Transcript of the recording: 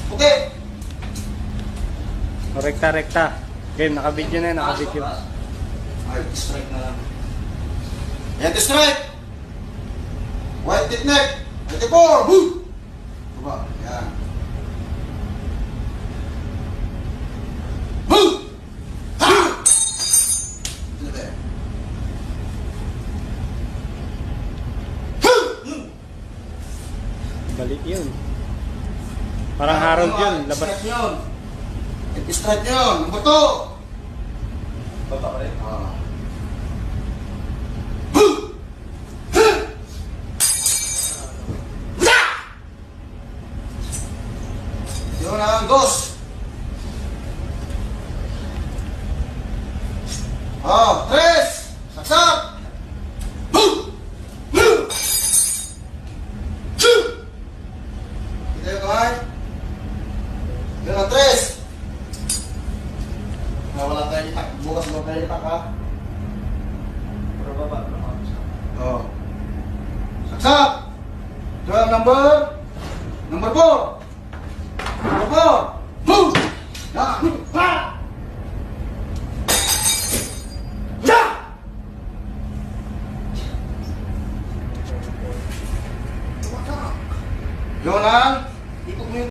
Okay. Rekta, rekta. Game, naka-video na yun, naka-video. Ay, strike na lang. Yan, strike. White tip neck. 94. Woo! Diba? Yan. Woo! Ha! Ito tayo. Balik yun. Parang Harold yun. Labas. Strike yun. Strike yun. Ang bato. Baba ka rin. Yun ang dos. Tres. Saksak. Kita yung kamay. Yun ang tres. Wala tayo itak. Bukas mo tayo itak ha. Pero baba. Saksak. Ito ang number 4. Number 4. Move! Yan. Ha! Ya! Yun ang